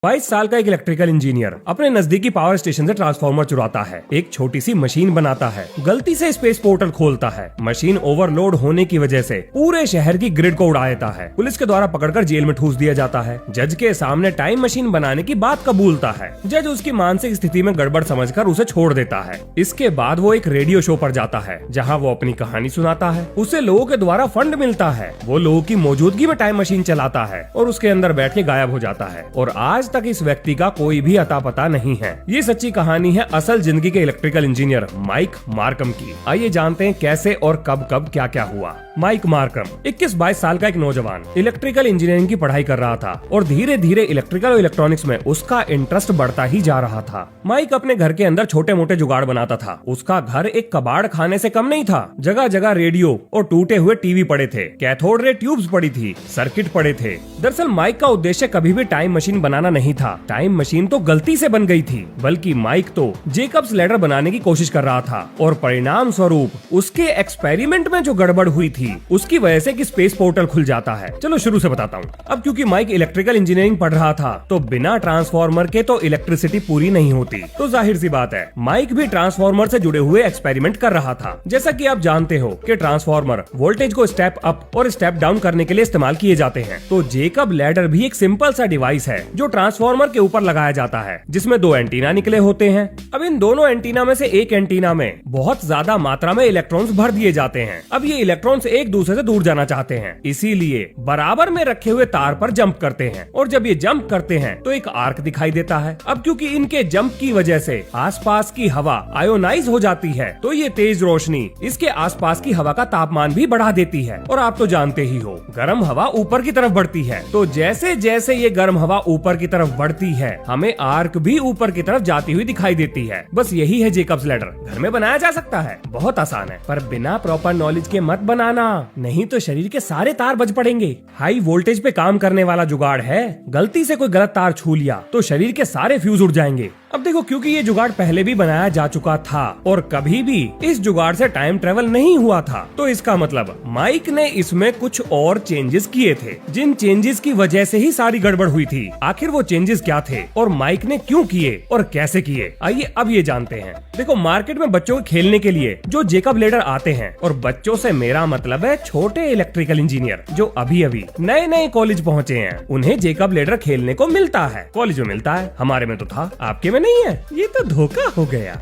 22 साल का एक इलेक्ट्रिकल इंजीनियर अपने नजदीकी पावर स्टेशन से ट्रांसफार्मर चुराता है, एक छोटी सी मशीन बनाता है, गलती से स्पेस पोर्टल खोलता है। मशीन ओवरलोड होने की वजह से पूरे शहर की ग्रिड को उड़ा देता है। पुलिस के द्वारा पकड़कर जेल में ठूस दिया जाता है। जज के सामने टाइम मशीन बनाने की बात कबूलता है। जज उसकी मानसिक स्थिति में गड़बड़ समझकर उसे छोड़ देता है। इसके बाद वो एक रेडियो शो पर जाता है, जहाँ वो अपनी कहानी सुनाता है। उसे लोगों के द्वारा फंड मिलता है। वो लोगों की मौजूदगी में टाइम मशीन चलाता है और उसके अंदर बैठ के गायब हो जाता है। और आज तक इस व्यक्ति का कोई भी अता पता नहीं है। ये सच्ची कहानी है असल जिंदगी के इलेक्ट्रिकल इंजीनियर माइक मार्कम की। आइए जानते हैं कैसे और कब कब क्या क्या हुआ। माइक मार्कम 21-22 साल का एक नौजवान इलेक्ट्रिकल इंजीनियरिंग की पढ़ाई कर रहा था और धीरे धीरे इलेक्ट्रिकल और इलेक्ट्रॉनिक्स में उसका इंटरेस्ट बढ़ता ही जा रहा था। माइक अपने घर के अंदर छोटे मोटे जुगाड़ बनाता था। उसका घर एक कबाड़ खाने से कम नहीं था। जगह जगह रेडियो और टूटे हुए टीवी पड़े थे, कैथोड रे ट्यूब्स पड़ी थी, सर्किट पड़े थे। दरअसल माइक का उद्देश्य कभी भी टाइम मशीन बनाना नहीं था। टाइम मशीन तो गलती से बन गई थी, बल्कि माइक तो जेकब्स लैडर बनाने की कोशिश कर रहा था और परिणाम स्वरूप उसके एक्सपेरिमेंट में जो गड़बड़ हुई थी उसकी वजह से कि स्पेस पोर्टल खुल जाता है। चलो शुरू से बताता हूँ। अब क्योंकि माइक इलेक्ट्रिकल इंजीनियरिंग पढ़ रहा था तो बिना ट्रांसफार्मर के तो इलेक्ट्रिसिटी पूरी नहीं होती। तो जाहिर सी बात है माइक भी ट्रांसफार्मर से जुड़े हुए एक्सपेरिमेंट कर रहा था। जैसा कि आप जानते हो कि ट्रांसफार्मर वोल्टेज को स्टेप अप और स्टेप डाउन करने के लिए इस्तेमाल किए जाते हैं। तो जेकब लैडर भी एक सिंपल सा डिवाइस है जो ट्रांसफार्मर के ऊपर लगाया जाता है, जिसमें 2 एंटीना निकले होते हैं। अब इन दोनों एंटीना में से एक एंटीना में बहुत ज्यादा मात्रा में इलेक्ट्रॉन्स भर दिए जाते हैं। अब ये इलेक्ट्रॉन्स एक दूसरे से दूर जाना चाहते हैं, इसीलिए बराबर में रखे हुए तार पर जंप करते हैं और जब ये जंप करते हैं तो एक आर्क दिखाई देता है। अब क्योंकि इनके जंप की वजह से आसपास की हवा आयोनाइज हो जाती है तो ये तेज रोशनी इसके आसपास की हवा का तापमान भी बढ़ा देती है। और आप तो जानते ही हो गर्म हवा ऊपर की तरफ बढ़ती है, तो जैसे जैसे ये गर्म हवा ऊपर की तरफ बढ़ती है हमें आर्क भी ऊपर की तरफ जाती हुई दिखाई देती है। बस यही है जेकब्स लैडर। घर में बनाया जा सकता है, बहुत आसान है, पर बिना प्रॉपर नॉलेज के मत बनाना, नहीं तो शरीर के सारे तार बज पड़ेंगे। हाई वोल्टेज पे काम करने वाला जुगाड़ है, गलती से कोई गलत तार छू लिया तो शरीर के सारे फ्यूज उड़ जाएंगे। अब देखो क्योंकि ये जुगाड़ पहले भी बनाया जा चुका था और कभी भी इस जुगाड़ से टाइम ट्रेवल नहीं हुआ था, तो इसका मतलब माइक ने इसमें कुछ और चेंजेस किए थे, जिन चेंजेस की वजह से ही सारी गड़बड़ हुई थी। आखिर वो चेंजेस क्या थे और माइक ने क्यों किए और कैसे किए, आइए अब ये जानते हैं। देखो मार्केट में बच्चों के खेलने के लिए जो जेकब लैडर आते हैं, और बच्चों से मेरा मतलब है छोटे इलेक्ट्रिकल इंजीनियर जो अभी अभी नए नए कॉलेज पहुँचे हैं, उन्हें जेकब लैडर खेलने को मिलता है। कॉलेज में मिलता है, हमारे में तो था, आपके में नहीं है। ये तो धोखा हो गया।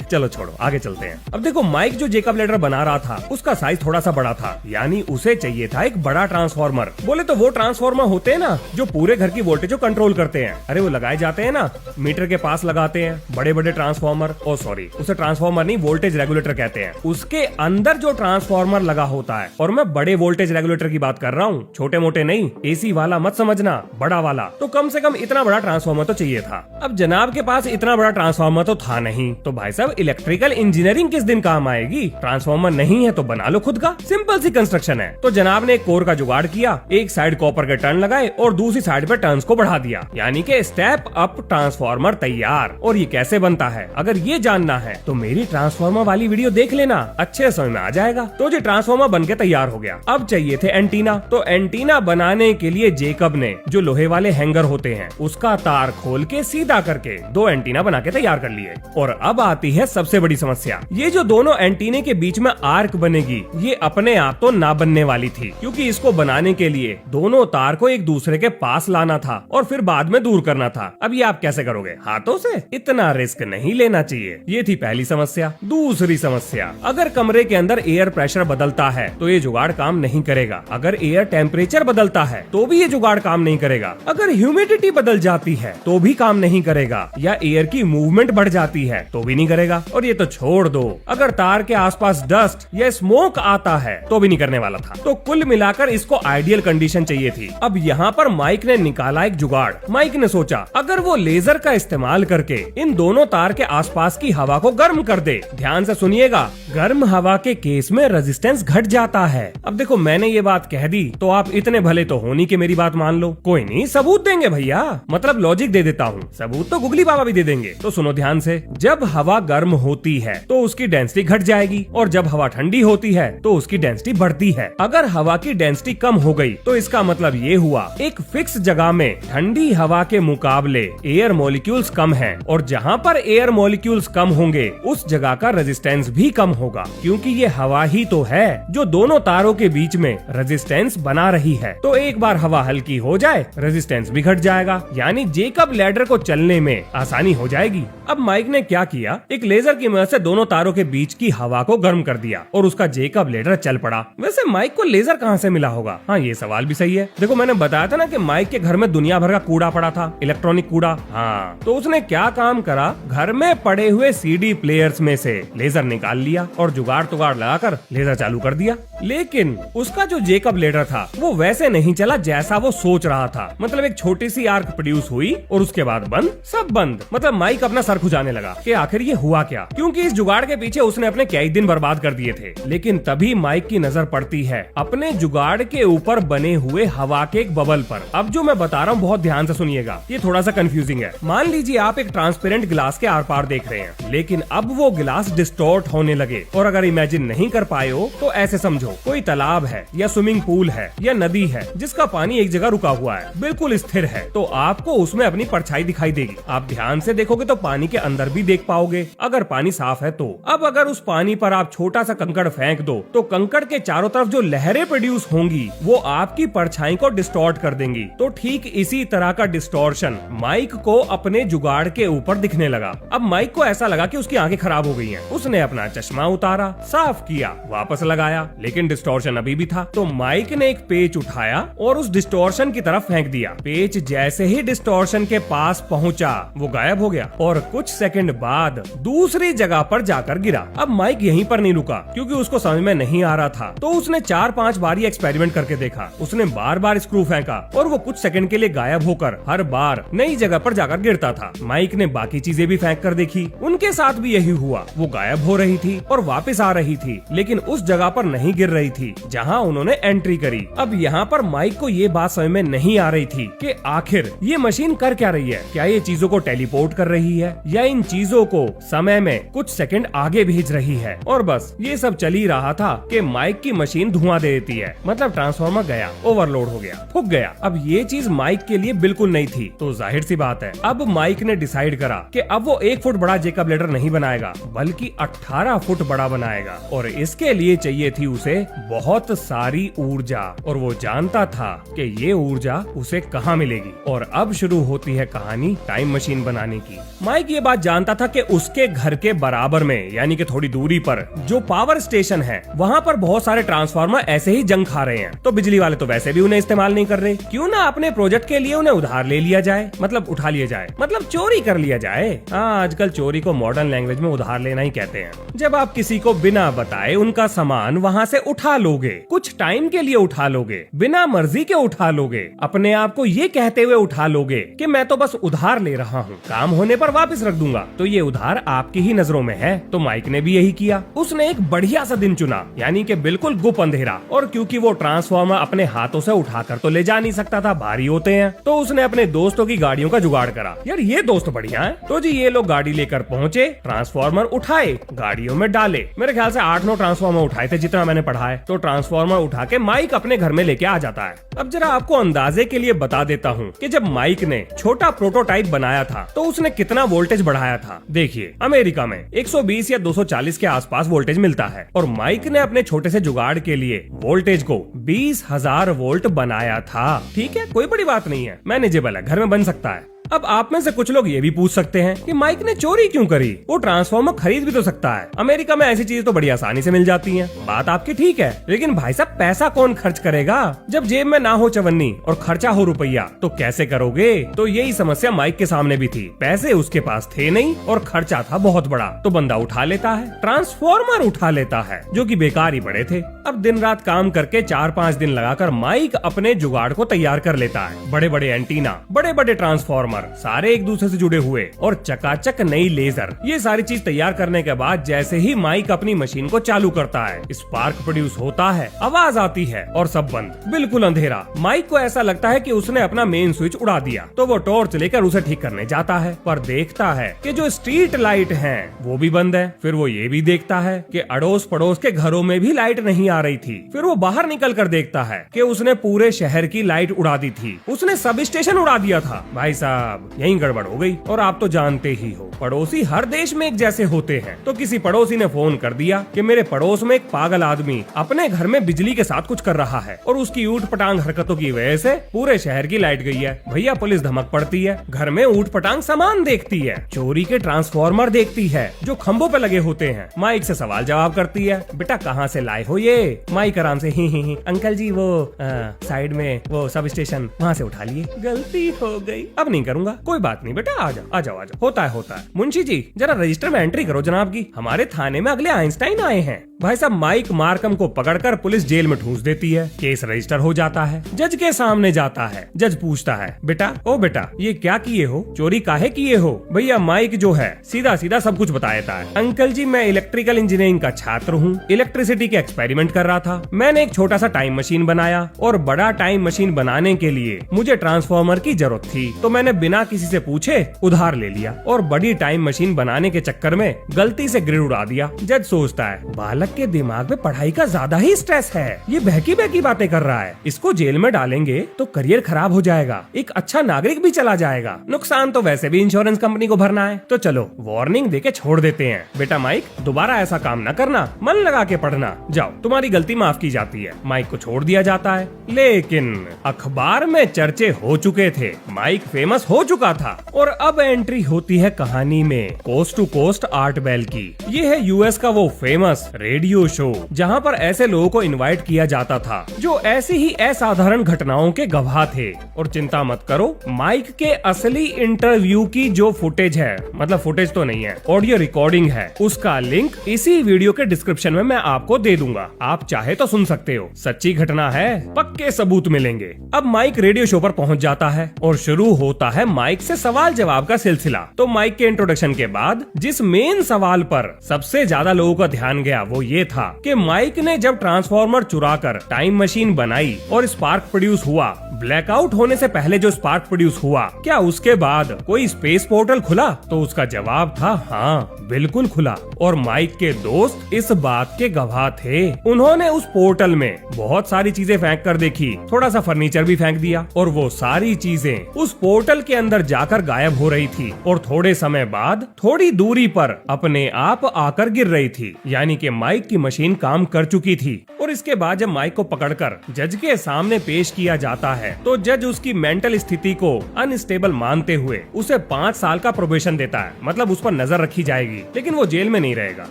चलो छोड़ो, आगे चलते हैं। अब देखो माइक जो जेकब लैडर बना रहा था उसका साइज थोड़ा सा बड़ा था, यानी उसे चाहिए था एक बड़ा ट्रांसफार्मर। बोले तो वो ट्रांसफार्मर होते हैं ना जो पूरे घर की वोल्टेज को कंट्रोल करते हैं। अरे वो लगाए जाते हैं ना, मीटर के पास लगाते हैं बड़े बड़े ट्रांसफार्मर। ओ सॉरी, उसे ट्रांसफार्मर नहीं वोल्टेज रेगुलेटर कहते हैं। उसके अंदर जो ट्रांसफार्मर लगा होता है, और मैं बड़े वोल्टेज रेगुलेटर की बात कर रहा हूँ, छोटे मोटे नहीं, एसी वाला मत समझना, बड़ा वाला। तो कम से कम इतना बड़ा ट्रांसफार्मर तो चाहिए था। अब जनाब के पास इतना बड़ा ट्रांसफार्मर तो था नहीं, तो भाई साहब इलेक्ट्रिकल इंजीनियरिंग किस दिन काम आएगी। ट्रांसफार्मर नहीं है तो बना लो खुद का, सिंपल सी कंस्ट्रक्शन है। तो जनाब ने एक कोर का जुगाड़ किया, एक साइड कॉपर के टर्न लगाए और दूसरी साइड पे टर्न्स को बढ़ा दिया, यानी कि स्टेप अप ट्रांसफार्मर तैयार। और ये कैसे बनता है अगर ये जानना है तो मेरी ट्रांसफार्मर वाली वीडियो देख लेना, अच्छे समझ में आ जाएगा। तो जो ट्रांसफार्मर बन के तैयार हो गया, अब चाहिए थे एंटीना। तो एंटीना बनाने के लिए जेकब ने जो लोहे वाले हैंगर होते हैं उसका तार खोल के सीधा करके 2 एंटीना बना के तैयार कर लिए। और अब आती है सबसे बड़ी समस्या, ये जो दोनों एंटीने के बीच में आर्क बनेगी ये अपने आप तो ना बनने वाली थी, क्योंकि इसको बनाने के लिए दोनों तार को एक दूसरे के पास लाना था और फिर बाद में दूर करना था। अब ये आप कैसे करोगे, हाथों से? इतना रिस्क नहीं लेना चाहिए। ये थी पहली समस्या। दूसरी समस्या, अगर कमरे के अंदर एयर प्रेशर बदलता है तो ये जुगाड़ काम नहीं करेगा। अगर एयर टेम्परेचर बदलता है तो भी ये जुगाड़ काम नहीं करेगा। अगर ह्यूमिडिटी बदल जाती है तो भी काम नहीं करेगा, या एयर की मूवमेंट बढ़ जाती है तो भी नहीं करेगा। और ये तो छोड़ दो, अगर तार के आसपास डस्ट या स्मोक आता है तो भी नहीं करने वाला था। तो कुल मिलाकर इसको आइडियल कंडीशन चाहिए थी। अब यहाँ पर माइक ने निकाला एक जुगाड़। माइक ने सोचा अगर वो लेजर का इस्तेमाल करके इन दोनों तार के आसपास की हवा को गर्म कर दे। ध्यान से सुनिएगा, गर्म हवा के केस में रेजिस्टेंस घट जाता है। अब देखो मैंने ये बात कह दी तो आप इतने भले तो होनी कि मेरी बात मान लो। कोई नहीं, सबूत देंगे भैया, मतलब लॉजिक दे देता हूँ, सबूत तो गुगली बाबा भी दे देंगे। तो सुनो ध्यान से, जब हवा गर्म होती है तो उसकी डेंसिटी घट जाएगी और जब हवा ठंडी होती है तो उसकी डेंसिटी बढ़ती है। अगर हवा की डेंसिटी कम हो गई तो इसका मतलब ये हुआ एक फिक्स जगह में में ठंडी हवा के मुकाबले एयर मॉलिक्यूल्स कम हैं और जहाँ पर एयर मॉलिक्यूल्स कम होंगे उस जगह का रेजिस्टेंस भी कम होगा, क्योंकि ये हवा ही तो है जो दोनों तारों के बीच में रेजिस्टेंस बना रही है। तो एक बार हवा हल्की हो जाए रेजिस्टेंस भी घट जाएगा, यानी जेकब लैडर को चलने में आसानी हो जाएगी। अब माइक ने क्या किया, एक लेजर की मदद से दोनों तारों के बीच की हवा को गर्म कर दिया और उसका जेकब लैडर चल पड़ा। वैसे माइक को लेजर कहाँ से मिला होगा? हाँ, ये सवाल भी सही है। देखो, मैंने बताया था ना कि माइक के घर में दुनिया भर का कूड़ा पड़ा था, इलेक्ट्रॉनिक कूड़ा। हाँ, तो उसने क्या काम करा, घर में पड़े हुए सीडी प्लेयर्स में से लेजर निकाल लिया और जुगाड़ तुगाड़ लगाकर लेजर चालू कर दिया। लेकिन उसका जो जेकब लैडर था वो वैसे नहीं चला जैसा वो सोच रहा था। मतलब एक छोटी सी आर्क प्रोड्यूस हुई और उसके बाद बंद, सब बंद। मतलब माइक अपना सर खुजाने लगा कि आखिर ये हुआ क्या, क्योंकि इस जुगाड़ के पीछे उसने अपने कई दिन बर्बाद कर दिए थे। लेकिन तभी माइक की नजर पड़ती है अपने जुगाड़ के ऊपर बने हुए हवा के एक बबल पर। अब जो मैं बता रहा हूँ बहुत ध्यान से सुनिएगा, ये थोड़ा सा कंफ्यूजिंग है। मान लीजिए आप एक ट्रांसपेरेंट गिलास के आर पार देख रहे हैं, लेकिन अब वो गिलास डिस्टॉर्ट होने लगे। और अगर इमेजिन नहीं कर पाए हो तो ऐसे समझो, कोई तालाब है या स्विमिंग पूल है या नदी है जिसका पानी एक जगह रुका हुआ है, बिल्कुल स्थिर है, तो आपको उसमें अपनी परछाई दिखाई देगी। आप ध्यान से देखोगे तो पानी के अंदर भी देख पाओगे, अगर पानी साफ है तो। अब अगर उस पानी पर आप छोटा सा कंकड़ फेंक दो तो कंकड़ के चारों तरफ जो लहरें प्रोड्यूस होंगी वो आपकी परछाई को डिस्टॉर्ट कर देंगी। तो ठीक इसी तरह का डिस्टॉर्शन माइक को अपने जुगाड़ के ऊपर दिखने लगा। अब माइक को ऐसा लगा कि उसकी आंखें खराब हो गई हैं। उसने अपना चश्मा उतारा, साफ किया, वापस लगाया, लेकिन डिस्टॉर्शन अभी भी था। तो माइक ने एक पेच उठाया और उस डिस्टॉर्शन की तरफ फेंक दिया। पेच जैसे ही डिस्टॉर्शन के पास पहुंचा वो गायब हो गया और कुछ सेकंड बाद दूसरी जगह पर जाकर गिरा। अब माइक यहीं पर नहीं रुका, क्योंकि उसको समझ में नहीं आ रहा था, तो उसने 4-5 बार ये एक्सपेरिमेंट करके देखा। उसने बार बार स्क्रू फेंका और वो कुछ सेकंड के लिए गायब होकर हर बार नई जगह पर जाकर गिरता था। माइक ने बाकी चीजें भी फेंक कर देखी, उनके साथ भी यही हुआ। वो गायब हो रही थी और वापस आ रही थी, लेकिन उस जगह पर नहीं गिर रही थी जहां उन्होंने एंट्री करी। अब यहाँ पर माइक को ये बात समझ में नहीं आ रही थी कि आखिर ये मशीन कर क्या रही है। क्या ये चीजों को टेलीपोर्ट कर रही है या इन चीजों को समय में कुछ सेकंड आगे भेज रही है। और बस ये सब चल ही रहा था कि माइक की मशीन धुआं दे देती है। मतलब ट्रांसफार्मर गया, ओवरलोड हो गया, फूक गया। अब ये चीज माइक के लिए बिल्कुल नहीं थी, तो जाहिर सी बात है अब माइक ने डिसाइड करा कि अब वो 1 फुट बड़ा जेकब लैडर नहीं बनाएगा, बल्कि 18 फुट बड़ा बनाएगा। और इसके लिए चाहिए थी उसे बहुत सारी ऊर्जा, और वो जानता था कि ये ऊर्जा उसे कहाँ मिलेगी। और अब शुरू होती है कहानी टाइम मशीन बनाने की। माइक ये बात जानता था कि उसके घर के बराबर में, यानी कि थोड़ी दूरी पर जो पावर स्टेशन है, वहाँ पर बहुत सारे ट्रांसफार्मर ऐसे ही जंग खा रहे हैं। तो बिजली वाले तो वैसे भी उन्हें इस्तेमाल नहीं कर रहे, क्यों ना अपने प्रोजेक्ट के लिए उन्हें उधार ले लिया जाए, मतलब उठा लिया जाए, मतलब चोरी कर लिया जाए। हाँ, आजकल चोरी को मॉडर्न लैंग्वेज में उधार लेना ही कहते हैं। जब आप किसी को बिना बताए उनका सामान वहाँ से उठा लोगे, कुछ टाइम के लिए उठा लोगे, बिना मर्जी के उठा लोगे, अपने आप को ये कहते हुए उठा लोगे कि मैं तो बस उधार ले रहा हूँ, काम होने पर वापस रख दूंगा, तो ये उधार आपकी ही नजरों में है। तो माइक ने भी यही किया। उसने एक बढ़िया सा दिन चुना, यानी कि बिल्कुल गुप अंधेरा। और क्योंकि वो ट्रांसफार्मर अपने हाथों से उठाकर तो ले जा नहीं सकता था, भारी होते हैं, तो उसने अपने दोस्तों की गाड़ियों का जुगाड़ करा। यार ये दोस्त बढ़िया है। तो जी ये लोग गाड़ी लेकर पहुंचे, ट्रांसफार्मर उठाए, गाड़ियों में डाले। मेरे ख्याल से 8-9 ट्रांसफार्मर उठाए थे जितना मैंने पढ़ा है। तो ट्रांसफार्मर उठा के माइक अपने घर में लेके आ जाता है। अब जरा आपको अंदाजे के लिए बता देता हूँ कि जब माइक ने छोटा प्रोटोटाइप बनाया था तो उसने कितना वोल्टेज बढ़ाया था। देखिए, अमेरिका में 120 या 240 के आसपास वोल्टेज मिलता है, और माइक ने अपने छोटे से जुगाड़ के लिए वोल्टेज को 20,000 वोल्ट बनाया था। ठीक है, कोई बड़ी बात नहीं है, मैनेजेबल है, घर में बन सकता है। अब आप में से कुछ लोग ये भी पूछ सकते हैं कि माइक ने चोरी क्यों करी, वो ट्रांसफार्मर खरीद भी तो सकता है। अमेरिका में ऐसी चीजें तो बड़ी आसानी से मिल जाती हैं। बात आपकी ठीक है, लेकिन भाई साहब पैसा कौन खर्च करेगा जब जेब में ना हो चवन्नी और खर्चा हो रुपया, तो कैसे करोगे। तो यही समस्या माइक के सामने भी थी। पैसे उसके पास थे नहीं और खर्चा था बहुत बड़ा, तो बंदा उठा लेता है, ट्रांसफार्मर उठा लेता है, जो कि बेकार ही बड़े थे। अब दिन रात काम करके 4-5 दिन लगाकर माइक अपने जुगाड़ को तैयार कर लेता है। बड़े बड़े एंटीना, बड़े बड़े ट्रांसफार्मर, सेंसर, सारे एक दूसरे से जुड़े हुए और चकाचक नई लेजर। ये सारी चीज तैयार करने के बाद जैसे ही माइक अपनी मशीन को चालू करता है, स्पार्क प्रोड्यूस होता है, आवाज आती है और सब बंद, बिल्कुल अंधेरा। माइक को ऐसा लगता है कि उसने अपना मेन स्विच उड़ा दिया, तो वो टॉर्च लेकर उसे ठीक करने जाता है, पर देखता है कि जो स्ट्रीट लाइट हैं वो भी बंद है। फिर वो ये भी देखता है कि अड़ोस पड़ोस के घरों में भी लाइट नहीं आ रही थी। फिर वो बाहर निकल कर देखता है कि उसने पूरे शहर की लाइट उड़ा दी थी, उसने सब स्टेशन उड़ा दिया था। भाई साहब यही गड़बड़ हो गई। और आप तो जानते ही हो, पड़ोसी हर देश में एक जैसे होते हैं। तो किसी पड़ोसी ने फोन कर दिया कि मेरे पड़ोस में एक पागल आदमी अपने घर में बिजली के साथ कुछ कर रहा है और उसकी ऊट पटांग हरकतों की वजह से पूरे शहर की लाइट गई है। भैया पुलिस धमक पड़ती है, घर में ऊट पटांग सामान देखती है, चोरी के ट्रांसफार्मर देखती है जो खंभों पे लगे होते हैं, माइक से सवाल जवाब करती है, बेटा कहाँ से लाए हो ये? माइक आराम से ही अंकल जी वो साइड में वो सब स्टेशन वहाँ से उठा लिए, गलती हो गई, अब नहीं करूंगा, कोई बात नहीं बेटा, आ जाओ आ जाओ आ जाओ, होता है। मुंशी जी जरा रजिस्टर में एंट्री करो जनाब की, हमारे थाने में अगले आइंस्टाइन आए हैं। भाई साहब माइक मार्कम को पकड़कर पुलिस जेल में ठूस देती है, केस रजिस्टर हो जाता है, जज के सामने जाता है, जज पूछता है बेटा ओ बेटा ये क्या किए हो, चोरी काहे किए हो? भैया माइक जो है सीधा सीधा सब कुछ बता देता है। अंकल जी मैं इलेक्ट्रिकल इंजीनियरिंग का छात्र हूँ, इलेक्ट्रिसिटी के एक्सपेरिमेंट कर रहा था, मैंने एक छोटा सा टाइम मशीन बनाया और बड़ा टाइम मशीन बनाने के लिए मुझे ट्रांसफार्मर की जरूरत थी, तो मैंने बिना किसी से पूछे उधार ले लिया और बड़ी टाइम मशीन बनाने के चक्कर में गलती से ग्रिड उड़ा दिया। जज सोचता है बालक के दिमाग में पढ़ाई का ज्यादा ही स्ट्रेस है, ये बहकी बहकी बातें कर रहा है, इसको जेल में डालेंगे तो करियर खराब हो जाएगा, एक अच्छा नागरिक भी चला जाएगा, नुकसान तो वैसे भी इंश्योरेंस कंपनी को भरना है, तो चलो वार्निंग देके छोड़ देते हैं। बेटा माइक दोबारा ऐसा काम न करना, मन लगा के पढ़ना, जाओ तुम्हारी गलती माफ की जाती है। माइक को छोड़ दिया जाता है, लेकिन अखबार में चर्चे हो चुके थे, माइक फेमस हो चुका था और अब एंट्री होती है कहानी में Coast to Coast Art Bell की। ये है यूएस का वो फेमस रेडियो शो जहां पर ऐसे लोगों को इनवाइट किया जाता था जो ऐसी ही असाधारण घटनाओं के गवाह थे। और चिंता मत करो, माइक के असली इंटरव्यू की जो फुटेज है, मतलब फुटेज तो नहीं है, ऑडियो रिकॉर्डिंग है, उसका लिंक इसी वीडियो के डिस्क्रिप्शन में मैं आपको दे दूंगा, आप चाहे तो सुन सकते हो। सच्ची घटना है, पक्के सबूत मिलेंगे। अब माइक रेडियो शो पर पहुंच जाता है और शुरू होता है माइक से सवाल जवाब का सिलसिला। तो माइक के इंट्रोडक्शन के बाद जिस मेन सवाल पर सबसे ज्यादा लोगों का ध्यान गया वो ये था कि माइक ने जब ट्रांसफार्मर चुराकर टाइम मशीन बनाई और स्पार्क प्रोड्यूस हुआ, ब्लैकआउट होने से पहले जो स्पार्क प्रोड्यूस हुआ, क्या उसके बाद कोई स्पेस पोर्टल खुला? तो उसका जवाब था हाँ बिल्कुल खुला। और माइक के दोस्त इस बात के गवाह थे, उन्होंने उस पोर्टल में बहुत सारी चीजें फेंक कर देखी, थोड़ा सा फर्नीचर भी फेंक दिया और वो सारी चीजें उस पोर्टल के अंदर जाकर गायब हो रही थी और थोड़े समय बाद थोड़ी दूरी पर अपने आप आकर गिर रही थी, यानी कि माइक की मशीन काम कर चुकी थी। और इसके बाद जब माइक को पकड़कर जज के सामने पेश किया जाता है तो जज उसकी मेंटल स्थिति को अनस्टेबल मानते हुए उसे 5 साल का प्रोबेशन देता है, मतलब उस पर नजर रखी जाएगी, लेकिन वो जेल में नहीं रहेगा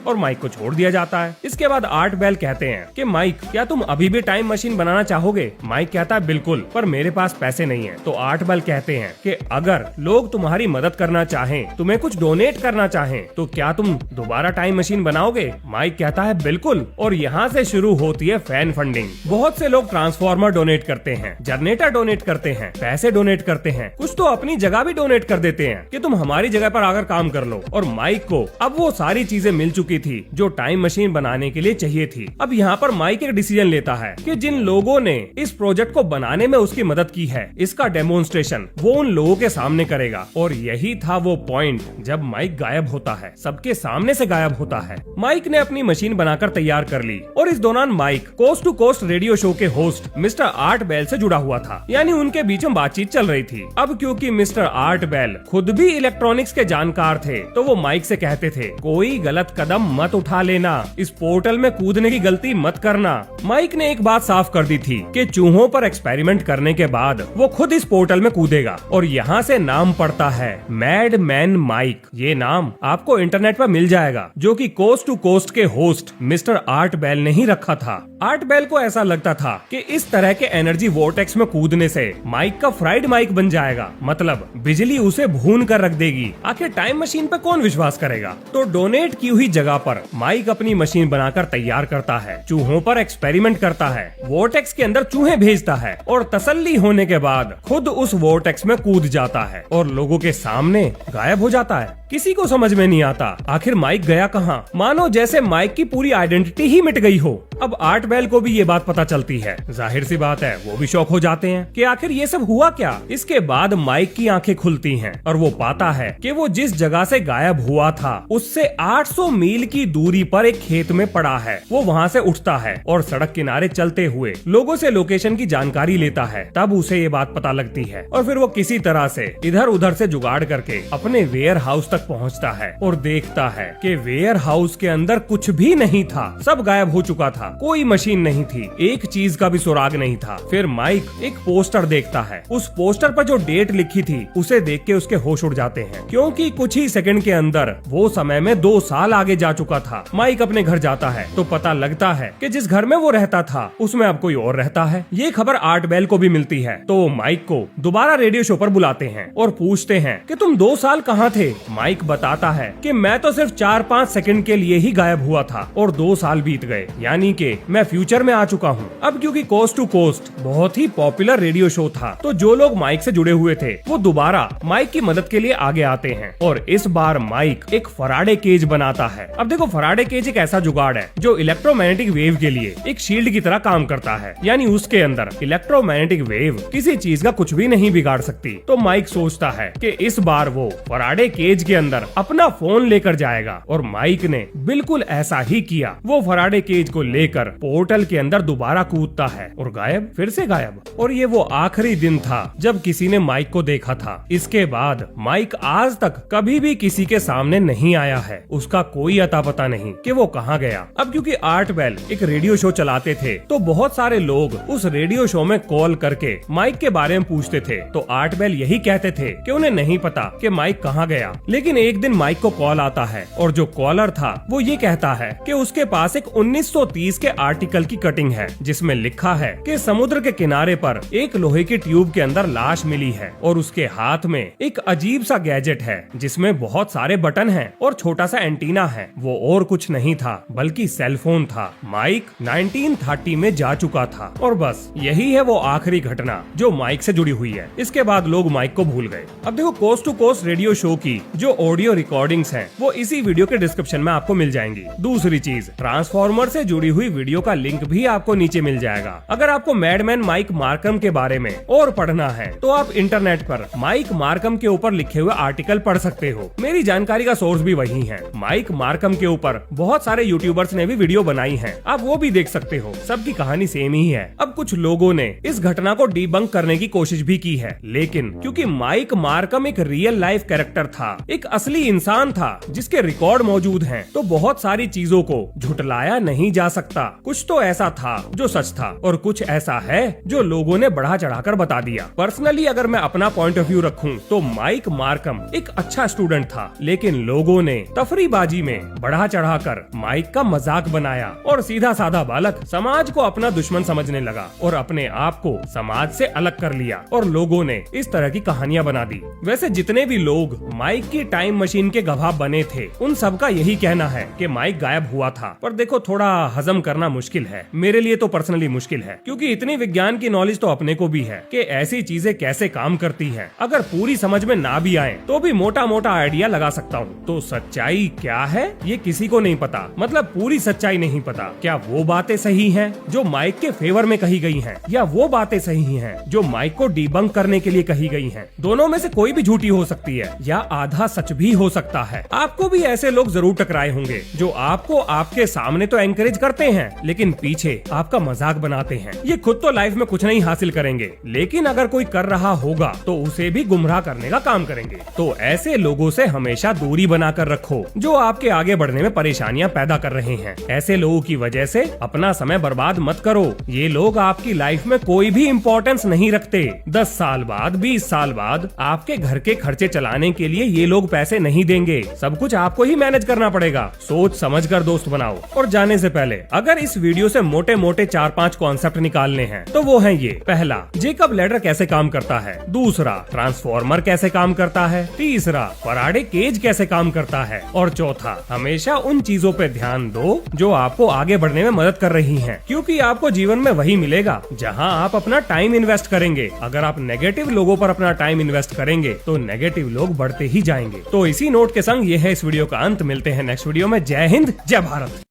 और माइक को छोड़ दिया जाता है। इसके बाद आर्ट बेल कहते हैं कि माइक क्या तुम अभी भी टाइम मशीन बनाना चाहोगे? माइक कहता है बिल्कुल, पर मेरे पास पैसे नहीं है। तो आर्ट बेल कहते हैं कि अगर लोग तुम्हारी मदद करना चाहें, तुम्हें कुछ डोनेट करना चाहें, तो क्या तुम दोबारा टाइम मशीन बनाओगे? माइक कहता है बिल्कुल। और यहाँ से शुरू होती है फैन फंडिंग। बहुत से लोग ट्रांसफार्मर डोनेट करते हैं, जनरेटर डोनेट करते हैं, पैसे डोनेट करते हैं, कुछ तो अपनी जगह भी डोनेट कर देते हैं कि तुम हमारी जगह पर आकर काम कर लो। और माइक को अब वो सारी चीजें मिल चुकी थी जो टाइम मशीन बनाने के लिए चाहिए थी। अब यहाँ पर माइक एक डिसीजन लेता है कि जिन लोगों ने इस प्रोजेक्ट को बनाने में उसकी मदद की है, इसका डेमोन्स्ट्रेशन वो उन लोगों के सामने करेगा। और यही था वो पॉइंट जब माइक गायब होता है, सबके सामने से गायब होता है। माइक ने अपनी मशीन बनाकर तैयार कर ली और इस दौरान Mike Coast to Coast radio show के होस्ट मिस्टर आर्ट बेल से जुड़ा हुआ था, यानी उनके बीच में बातचीत चल रही थी। अब क्योंकि मिस्टर आर्ट बेल खुद भी इलेक्ट्रॉनिक्स के जानकार थे, तो वो माइक से कहते थे कोई गलत कदम मत उठा लेना, इस पोर्टल में कूदने की गलती मत करना। माइक ने एक बात साफ कर दी थी कि चूहों पर एक्सपेरिमेंट करने के बाद वो खुद इस पोर्टल में कूदेगा और यहाँ से नाम पड़ता है मैड मैन माइक। ये नाम आपको इंटरनेट पर मिल जाएगा, जो कि कोस्ट टू कोस्ट के होस्ट मिस्टर आर्ट बेल ने ही रखा था। आर्ट बेल को ऐसा लगता था कि इस तरह के एनर्जी वोर्टेक्स में कूदने से माइक का फ्राइड माइक बन जाएगा, मतलब बिजली उसे भून कर रख देगी। आखिर टाइम मशीन पे कौन विश्वास करेगा? तो डोनेट की हुई जगह पर माइक अपनी मशीन बनाकर तैयार करता है, चूहों पर एक्सपेरिमेंट करता है, वोर्टेक्स के अंदर चूहे भेजता है और तसल्ली होने के बाद खुद उस वोर्टेक्स में कूद जाता है और लोगों के सामने गायब हो जाता है। किसी को समझ में नहीं आता आखिर माइक गया कहाँ। मानो जैसे माइक की पूरी आइडेंटिटी ही मिट गई हो। अब आर्ट बेल को भी ये बात पता चलती है। जाहिर सी बात है वो भी शॉक हो जाते हैं कि आखिर ये सब हुआ क्या। इसके बाद माइक की आंखें खुलती हैं और वो पाता है कि वो जिस जगह से गायब हुआ था उससे 800 मील की दूरी पर एक खेत में पड़ा है। वो वहाँ से उठता है और सड़क किनारे चलते हुए लोगों से लोकेशन की जानकारी लेता है। तब उसे ये बात पता लगती है और फिर वो किसी तरह से इधर उधर से जुगाड़ करके अपने वेयर हाउस तक पहुँचता है और देखता है कि वेयर हाउस के अंदर कुछ भी नहीं था। सब गायब हो चुका था। कोई मशीन नहीं थी, एक चीज का भी सुराग नहीं था। फिर माइक एक पोस्टर देखता है। उस पोस्टर पर जो डेट लिखी थी उसे देख के उसके होश उड़ जाते हैं, क्योंकि कुछ ही सेकंड के अंदर वो समय में 2 साल आगे जा चुका था। माइक अपने घर जाता है तो पता लगता है कि जिस घर में वो रहता था उसमें अब कोई और रहता है। ये खबर आर्ट बेल को भी मिलती है तो माइक को दोबारा रेडियो शो पर बुलाते हैं और पूछते हैं कि तुम 2 साल कहाँ थे। माइक बताता है कि मैं तो सिर्फ 4-5 सेकंड के लिए ही गायब हुआ था और 2 साल बीत गए, यानी कि मैं फ्यूचर में आ चुका हूँ। अब क्योंकि कोस्ट टू कोस्ट बहुत ही पॉपुलर रेडियो शो था तो जो लोग माइक से जुड़े हुए थे वो दोबारा माइक की मदद के लिए आगे आते हैं और इस बार माइक एक फराडे केज बनाता है। अब देखो, फराडे केज एक ऐसा जुगाड़ है जो इलेक्ट्रोमैग्नेटिक वेव के लिए एक शील्ड की तरह काम करता है, यानी उसके अंदर इलेक्ट्रोमैग्नेटिक वेव किसी चीज का कुछ भी नहीं बिगाड़ सकती। तो माइक सोचता है कि इस बार वो फराडे केज के अंदर अपना फोन लेकर जाएगा और माइक ने बिल्कुल ऐसा ही किया। वो फराडे केज को लेकर पोर्टल के अंदर दोबारा कूदता है और गायब, फिर से गायब। और ये वो आखिरी दिन था जब किसी ने माइक को देखा था। इसके बाद माइक आज तक कभी भी किसी के सामने नहीं आया है। उसका कोई अता पता नहीं कि वो कहाँ गया। अब क्योंकि आर्ट बेल एक रेडियो शो चलाते थे तो बहुत सारे लोग उस रेडियो शो में कॉल करके माइक के बारे में पूछते थे। तो आर्ट बेल यही कहते थे कि उन्हें नहीं पता कि माइक कहाँ गया। लेकिन एक दिन माइक को कॉल आता है और जो कॉलर था वो ये कहता है कि उसके पास एक 1930 के आर्टिकल की कटिंग है जिसमें लिखा है कि समुद्र के किनारे पर एक लोहे की ट्यूब के अंदर लाश मिली है और उसके हाथ में एक अजीब सा गैजेट है जिसमें बहुत सारे बटन हैं और छोटा सा एंटीना है। वो और कुछ नहीं था बल्कि सेलफोन था। माइक 1930 में जा चुका था और बस यही है वो आखिरी घटना जो माइक से जुड़ी हुई है। इसके बाद लोग माइक को भूल गए। अब देखो, Coast to Coast radio show की जो ऑडियो रिकॉर्डिंग्स हैं वो इसी वीडियो के डिस्क्रिप्शन में आपको मिल जाएंगी। दूसरी चीज, ट्रांसफॉर्मर से जुड़ी हुई वीडियो का लिंक भी आपको नीचे मिल जाएगा। अगर आपको मैडमैन माइक मार्कम के बारे में और पढ़ना है तो आप इंटरनेट पर माइक मार्कम के ऊपर लिखे हुए आर्टिकल पढ़ सकते हो। मेरी जानकारी का सोर्स भी वही है। माइक मार्कम के ऊपर बहुत सारे यूट्यूबर्स ने भी वीडियो बनाई है, आप वो भी देख सकते हो। सबकी कहानी सेम ही है। अब कुछ लोगों ने इस घटना को डीबंक करने की कोशिश भी की है, लेकिन क्योंकि माइक मार्कम एक रियल लाइफ कैरेक्टर था, एक असली इंसान था जिसके रिकॉर्ड मौजूद हैं, तो बहुत सारी चीजों को झुटलाया नहीं जा सकता। कुछ तो ऐसा था जो सच था और कुछ ऐसा है जो लोगों ने बढ़ा चढ़ाकर बता दिया। पर्सनली अगर मैं अपना पॉइंट ऑफ व्यू रखूं तो माइक मार्कम एक अच्छा स्टूडेंट था, लेकिन लोगों ने तफरीबाजी में बढ़ा चढ़ाकर माइक का मजाक बनाया और सीधा साधा बालक समाज को अपना दुश्मन समझने लगा और अपने आप को समाज से अलग कर लिया और लोगों ने इस तरह की कहानियां बना दी। वैसे जितने भी लोग माइक की टाइम मशीन के गवाह बने थे उन सबका यही कहना है कि माइक गायब हुआ था। पर देखो, थोड़ा हजम करना मुश्किल है, मेरे लिए तो पर्सनली मुश्किल है, क्योंकि इतनी विज्ञान की नॉलेज तो अपने को भी है कि ऐसी चीजें कैसे काम करती हैं। अगर पूरी समझ में ना भी आए तो भी मोटा मोटा आइडिया लगा सकता हूँ। तो सच्चाई क्या है ये किसी को नहीं पता, मतलब पूरी सच्चाई नहीं पता। क्या वो बातें सही हैं जो माइक के फेवर में कही गई हैं, या वो बातें सही हैं जो माइक को डीबंक करने के लिए कही गई हैं? दोनों में से कोई भी झूठी हो सकती है या आधा सच भी हो सकता है। आपको भी ऐसे लोग जरूर टकराए होंगे जो आपको आपके सामने तो एनकरेज करते हैं लेकिन पीछे आपका मजाक बनाते हैं। ये खुद तो लाइफ में कुछ नहीं हासिल करेंगे, लेकिन अगर कोई कर रहा होगा तो उसे भी गुमराह करने का काम करेंगे। तो ऐसे लोगों से हमेशा दूरी बनाकर रखो जो आपके आगे बढ़ने में परेशानियां पैदा कर रहे हैं। ऐसे लोगों की वजह से अपना समय बर्बाद मत करो। ये लोग आपकी लाइफ में कोई भी इम्पोर्टेंस नहीं रखते। 10 साल बाद, 20 साल बाद आपके घर के खर्चे चलाने के लिए ये लोग पैसे नहीं देंगे। सब कुछ आपको ही मैनेज करना पड़ेगा। सोच समझ कर दोस्त बनाओ। और जाने से पहले अगर इस वीडियो से मोटे मोटे 4-5 कॉन्सेप्ट निकालने हैं तो वो है ये। पहला, जेकब लैडर कैसे काम करता है। दूसरा, ट्रांसफॉर्मर कैसे काम करता है। तीसरा, फराडे केज कैसे काम करता है। और चौथा, हमेशा उन चीजों पे ध्यान दो जो आपको आगे बढ़ने में मदद कर रही हैं, क्योंकि आपको जीवन में वही मिलेगा जहां आप अपना टाइम इन्वेस्ट करेंगे। अगर आप नेगेटिव लोगों पर अपना अपना टाइम इन्वेस्ट करेंगे तो नेगेटिव लोग बढ़ते ही जाएंगे। तो इसी नोट के संग ये है इस वीडियो का अंत। मिलते हैं नेक्स्ट वीडियो में। जय हिंद, जय भारत।